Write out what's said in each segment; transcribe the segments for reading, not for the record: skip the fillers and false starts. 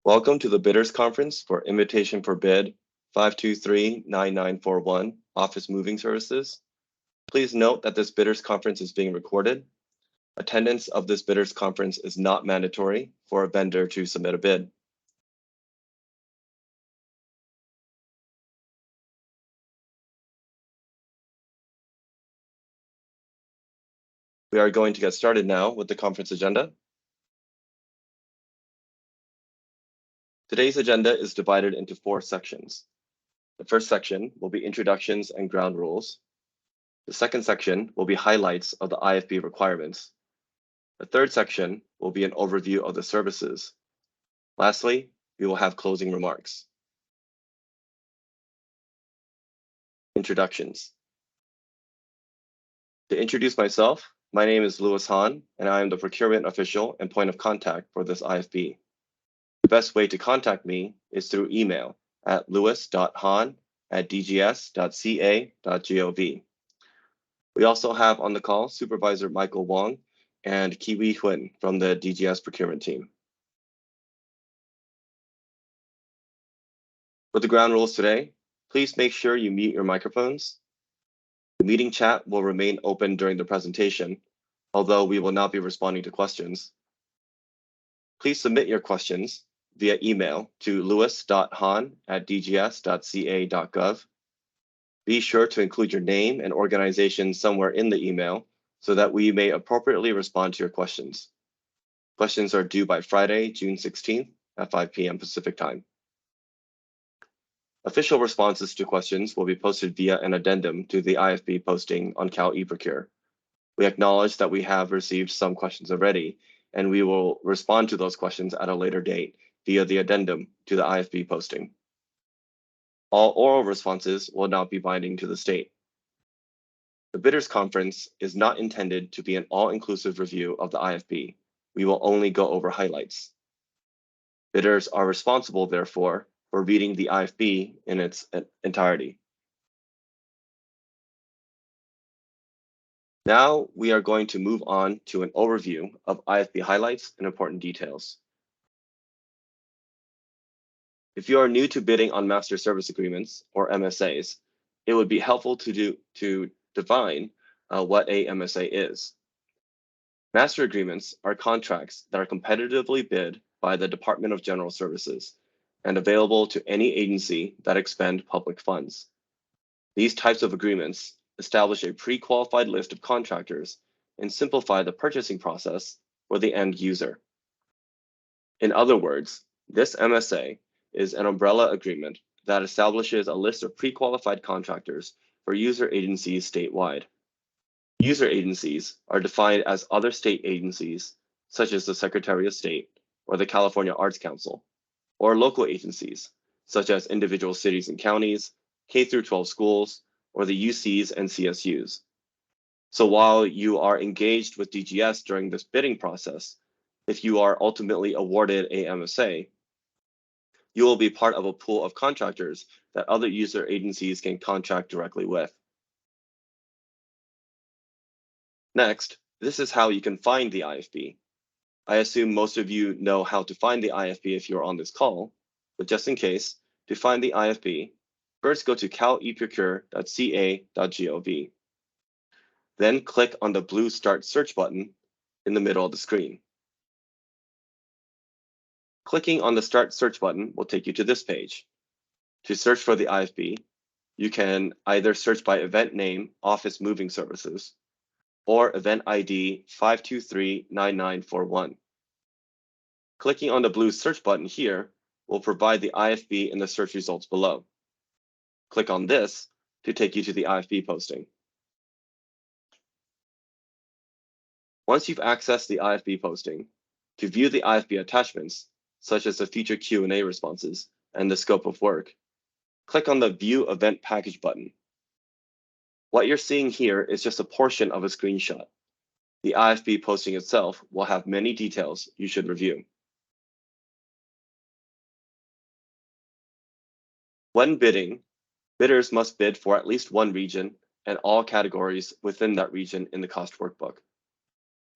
Welcome to the Bidders Conference for Invitation for Bid 523-9941 Office Moving Services. Please note that this Bidders Conference is being recorded. Attendance of this Bidders Conference is not mandatory for a vendor to submit a bid. We are going to get started now with the conference agenda. Today's agenda is divided into 4 sections. The first section will be introductions and ground rules. The second section will be highlights of the IFB requirements. The third section will be an overview of the services. Lastly, we will have closing remarks. Introductions. To introduce myself, my name is Louis Hahn, and I am the procurement official and point of contact for this IFB. The best way to contact me is through email at louis.hahn@dgs.ca.gov. We also have on the call Supervisor Michael Wong and Kiwi Huyn from the DGS procurement team. For the ground rules today, please make sure you mute your microphones. The meeting chat will remain open during the presentation, although we will not be responding to questions. Please submit your questions via email to louis.hahn@dgs.ca.gov. Be sure to include your name and organization somewhere in the email so that we may appropriately respond to your questions. Questions are due by Friday, June 16th at 5 p.m. Pacific time. Official responses to questions will be posted via an addendum to the IFB posting on CalifDGS. We acknowledge that we have received some questions already, and we will respond to those questions at a later date via the addendum to the IFB posting. All oral responses will not be binding to the state. The Bidders Conference is not intended to be an all-inclusive review of the IFB. We will only go over highlights. Bidders are responsible, therefore, for reading the IFB in its entirety. Now we are going to move on to an overview of IFB highlights and important details. If you are new to bidding on master service agreements or MSAs, it would be helpful to define what a MSA is. Master agreements are contracts that are competitively bid by the Department of General Services and available to any agency that expend public funds. These types of agreements establish a pre-qualified list of contractors and simplify the purchasing process for the end user. In other words, this MSA is an umbrella agreement that establishes a list of pre-qualified contractors for user agencies statewide. User agencies are defined as other state agencies, such as the Secretary of State or the California Arts Council, or local agencies, such as individual cities and counties, K-12 schools, or the UCs and CSUs. So while you are engaged with DGS during this bidding process, if you are ultimately awarded a MSA, you will be part of a pool of contractors that other user agencies can contract directly with. Next, this is how you can find the IFB. I assume most of you know how to find the IFB if you're on this call, but just in case, to find the IFB, first go to califdgcs.ca.gov. Then click on the blue Start Search button in the middle of the screen. Clicking on the Start Search button will take you to this page. To search for the IFB, you can either search by event name Office Moving Services or event ID 5239941. Clicking on the blue search button here will provide the IFB in the search results below. Click on this to take you to the IFB posting. Once you've accessed the IFB posting, to view the IFB attachments, such as the featured Q&A responses and the scope of work, click on the View Event Package button. What you're seeing here is just a portion of a screenshot. The IFB posting itself will have many details you should review. When bidding, bidders must bid for at least one region and all categories within that region in the cost workbook.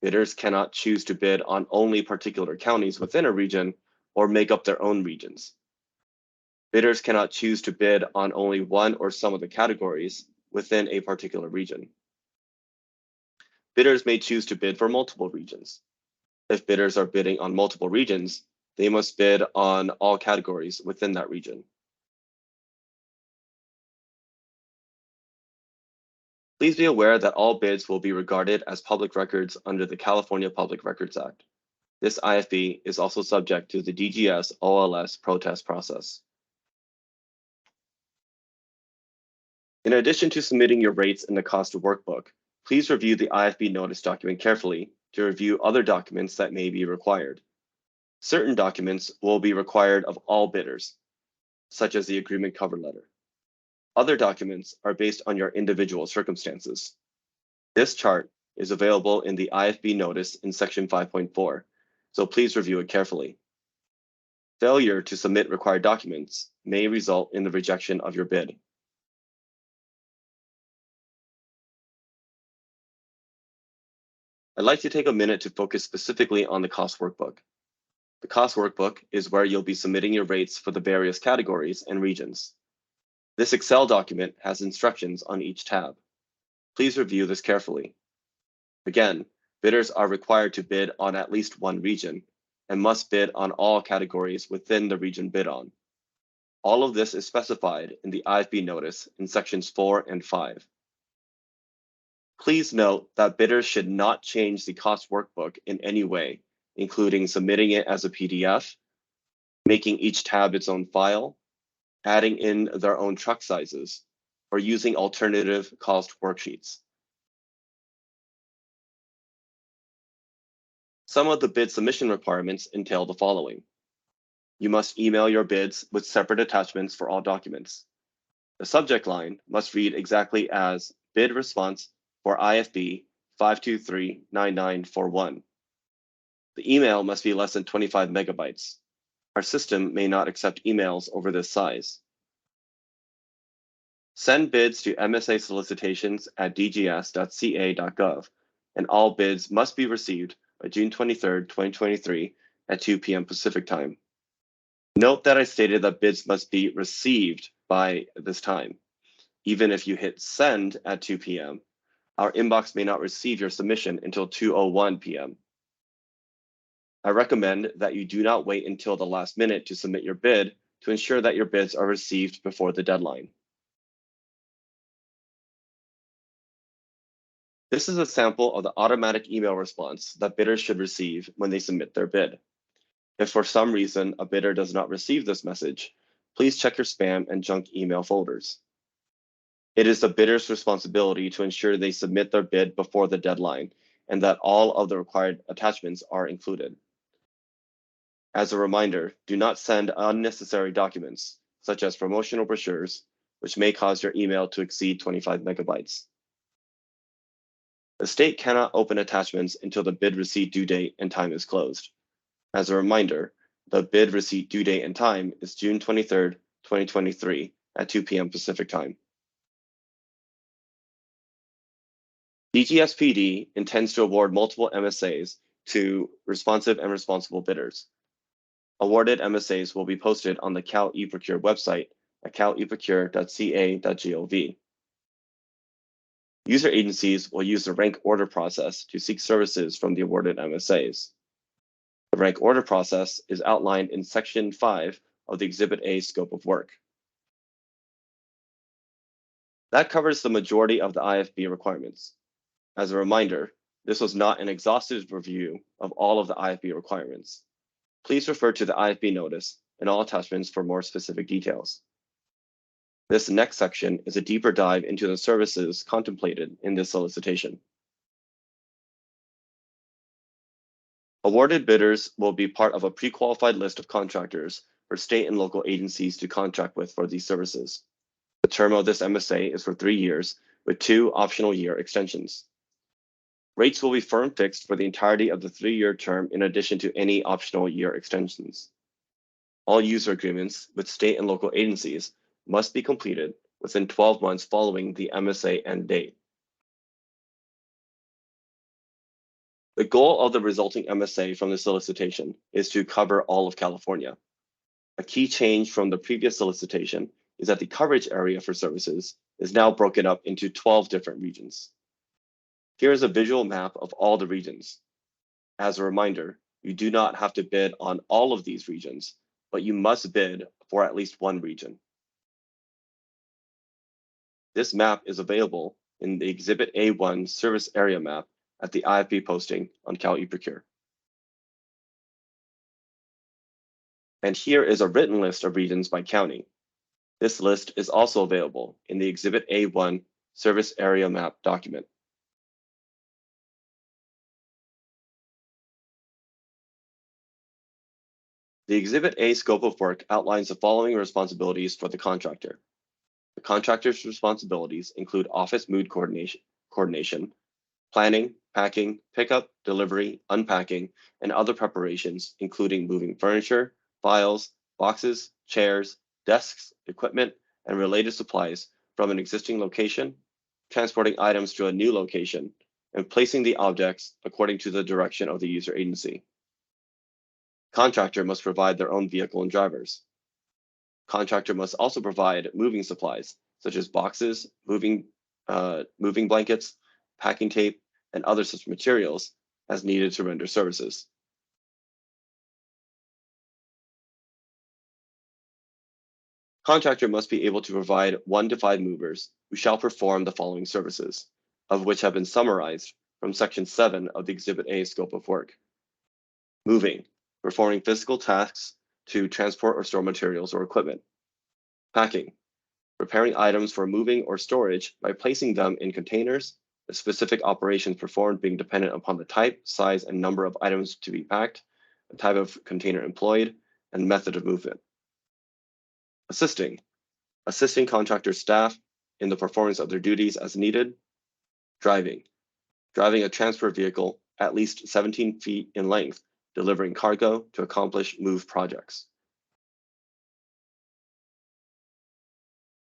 Bidders cannot choose to bid on only particular counties within a region or make up their own regions. Bidders cannot choose to bid on only one or some of the categories within a particular region. Bidders may choose to bid for multiple regions. If bidders are bidding on multiple regions, they must bid on all categories within that region. Please be aware that all bids will be regarded as public records under the California Public Records Act. This IFB is also subject to the DGS OLS protest process. In addition to submitting your rates in the cost workbook, please review the IFB notice document carefully to review other documents that may be required. Certain documents will be required of all bidders, such as the agreement cover letter. Other documents are based on your individual circumstances. This chart is available in the IFB notice in section 5.4, so please review it carefully. Failure to submit required documents may result in the rejection of your bid. I'd like to take a minute to focus specifically on the cost workbook. The cost workbook is where you'll be submitting your rates for the various categories and regions. This Excel document has instructions on each tab. Please review this carefully. Again, bidders are required to bid on at least one region and must bid on all categories within the region bid on. All of this is specified in the IFB notice in sections 4 and 5. Please note that bidders should not change the cost workbook in any way, including submitting it as a PDF, making each tab its own file, adding in their own truck sizes, or using alternative cost worksheets. Some of the bid submission requirements entail the following. You must email your bids with separate attachments for all documents. The subject line must read exactly as bid response for IFB 5239941. The email must be less than 25 megabytes. Our system may not accept emails over this size. Send bids to msasolicitations@dgs.ca.gov, and all bids must be received by June 23, 2023 at 2 p.m. Pacific time. Note that I stated that bids must be received by this time. Even if you hit send at 2 p.m., our inbox may not receive your submission until 2:01 p.m. I recommend that you do not wait until the last minute to submit your bid to ensure that your bids are received before the deadline. This is a sample of the automatic email response that bidders should receive when they submit their bid. If for some reason a bidder does not receive this message, please check your spam and junk email folders. It is the bidder's responsibility to ensure they submit their bid before the deadline and that all of the required attachments are included. As a reminder, do not send unnecessary documents, such as promotional brochures, which may cause your email to exceed 25 megabytes. The state cannot open attachments until the bid receipt due date and time is closed. As a reminder, the bid receipt due date and time is June 23, 2023 at 2 p.m. Pacific time. DGSPD intends to award multiple MSAs to responsive and responsible bidders. Awarded MSAs will be posted on the Cal eProcure website at caleprocure.ca.gov. User agencies will use the rank order process to seek services from the awarded MSAs. The rank order process is outlined in Section 5 of the Exhibit A scope of work. That covers the majority of the IFB requirements. As a reminder, this was not an exhaustive review of all of the IFB requirements. Please refer to the IFB notice and all attachments for more specific details. This next section is a deeper dive into the services contemplated in this solicitation. Awarded bidders will be part of a pre-qualified list of contractors for state and local agencies to contract with for these services. The term of this MSA is for 3 years with 2 optional year extensions. Rates will be firm fixed for the entirety of the 3-year term in addition to any optional year extensions. All user agreements with state and local agencies must be completed within 12 months following the MSA end date. The goal of the resulting MSA from the solicitation is to cover all of California. A key change from the previous solicitation is that the coverage area for services is now broken up into 12 different regions. Here is a visual map of all the regions. As a reminder, you do not have to bid on all of these regions, but you must bid for at least one region. This map is available in the Exhibit A1 service area map at the IFB posting on CalEProcure. And here is a written list of regions by county. This list is also available in the Exhibit A1 service area map document. The Exhibit A scope of work outlines the following responsibilities for the contractor. The contractor's responsibilities include office mood coordination, planning, packing, pickup, delivery, unpacking, and other preparations, including moving furniture, files, boxes, chairs, desks, equipment, and related supplies from an existing location, transporting items to a new location, and placing the objects according to the direction of the user agency. Contractor must provide their own vehicle and drivers. Contractor must also provide moving supplies, such as boxes, moving blankets, packing tape, and other such materials as needed to render services. Contractor must be able to provide 1 to 5 movers who shall perform the following services, of which have been summarized from Section 7 of the Exhibit A scope of work. Moving, performing physical tasks to transport or store materials or equipment. Packing, preparing items for moving or storage by placing them in containers, the specific operations performed being dependent upon the type, size, and number of items to be packed, the type of container employed, and method of movement. Assisting contractor staff in the performance of their duties as needed. Driving a transfer vehicle at least 17 feet in length, delivering cargo to accomplish move projects.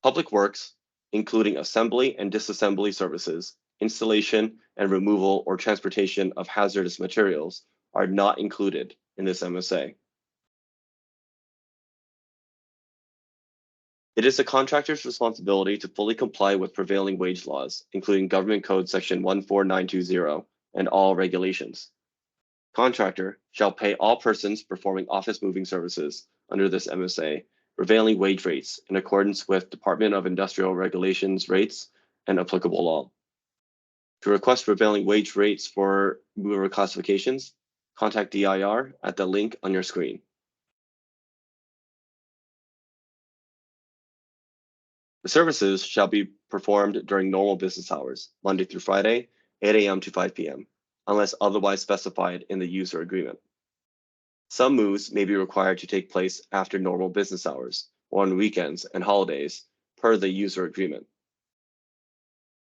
Public works, including assembly and disassembly services, installation and removal or transportation of hazardous materials, are not included in this MSA. It is the contractor's responsibility to fully comply with prevailing wage laws, including Government Code Section 14920 and all regulations. Contractor shall pay all persons performing office moving services under this MSA prevailing wage rates in accordance with Department of Industrial Regulations rates and applicable law. To request prevailing wage rates for mover classifications, contact DIR at the link on your screen. The services shall be performed during normal business hours, Monday through Friday, 8 a.m. to 5 p.m., unless otherwise specified in the user agreement. Some moves may be required to take place after normal business hours or on weekends and holidays per the user agreement.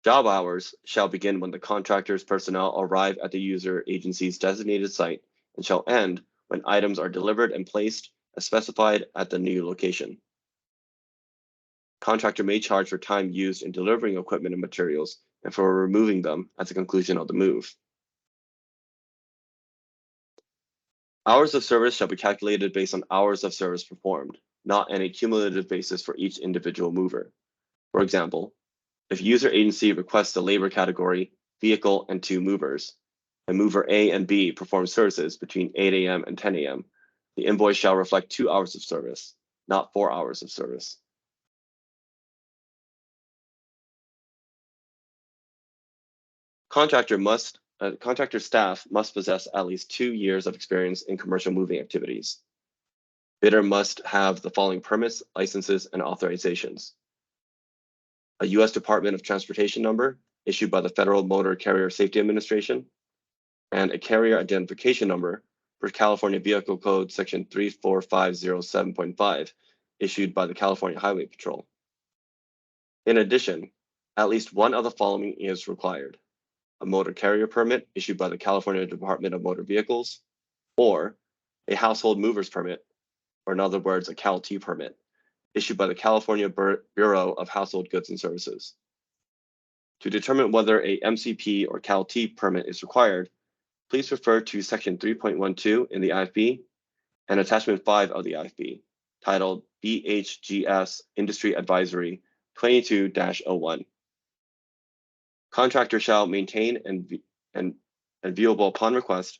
Job hours shall begin when the contractor's personnel arrive at the user agency's designated site and shall end when items are delivered and placed as specified at the new location. Contractor may charge for time used in delivering equipment and materials and for removing them at the conclusion of the move. Hours of service shall be calculated based on hours of service performed, not on a cumulative basis for each individual mover. For example, if user agency requests the labor category, vehicle, and 2 movers, and mover A and B perform services between 8 a.m. and 10 a.m., the invoice shall reflect 2 hours of service, not 4 hours of service. Contractor staff must possess at least 2 years of experience in commercial moving activities. Bidder must have the following permits, licenses, and authorizations: a U.S. Department of Transportation number issued by the Federal Motor Carrier Safety Administration, and a carrier identification number for California Vehicle Code Section 34507.5 issued by the California Highway Patrol. In addition, at least one of the following is required: a motor carrier permit issued by the California Department of Motor Vehicles, or a household movers permit, or in other words, a CAL-T permit, issued by the California Bureau of Household Goods and Services. To determine whether a MCP or CAL-T permit is required, please refer to Section 3.12 in the IFB and Attachment 5 of the IFB, titled BHGS Industry Advisory 22-01. Contractor shall maintain and viewable upon request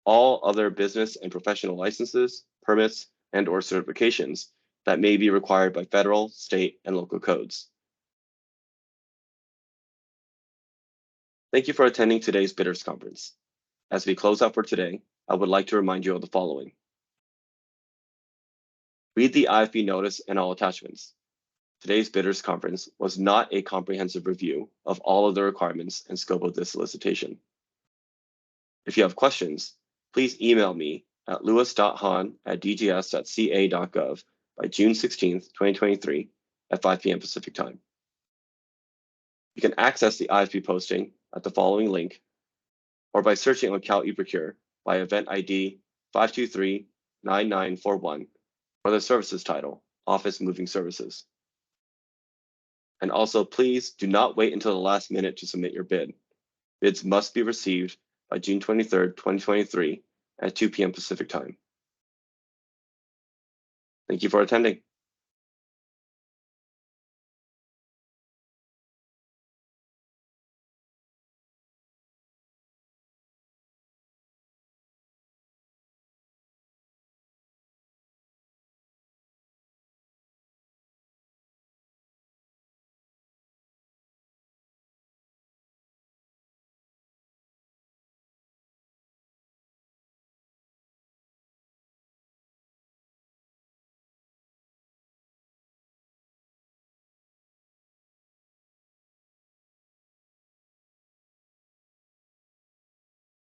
all other business and professional licenses, permits, and/or certifications that may be required by federal, state, and local codes. Thank you for attending today's Bidders Conference. As we close out for today, I would like to remind you of the following. Read the IFB notice and all attachments. Today's Bidders Conference was not a comprehensive review of all of the requirements and scope of this solicitation. If you have questions, please email me at lewis.hahn@dgs.ca.gov by June 16th, 2023 at 5 p.m. Pacific time. You can access the IFB posting at the following link or by searching on Cal eProcure by event ID 523-9941 or the services title, Office Moving Services. And also, please do not wait until the last minute to submit your bid. Bids must be received by June 23rd, 2023 at 2 p.m. Pacific time. Thank you for attending.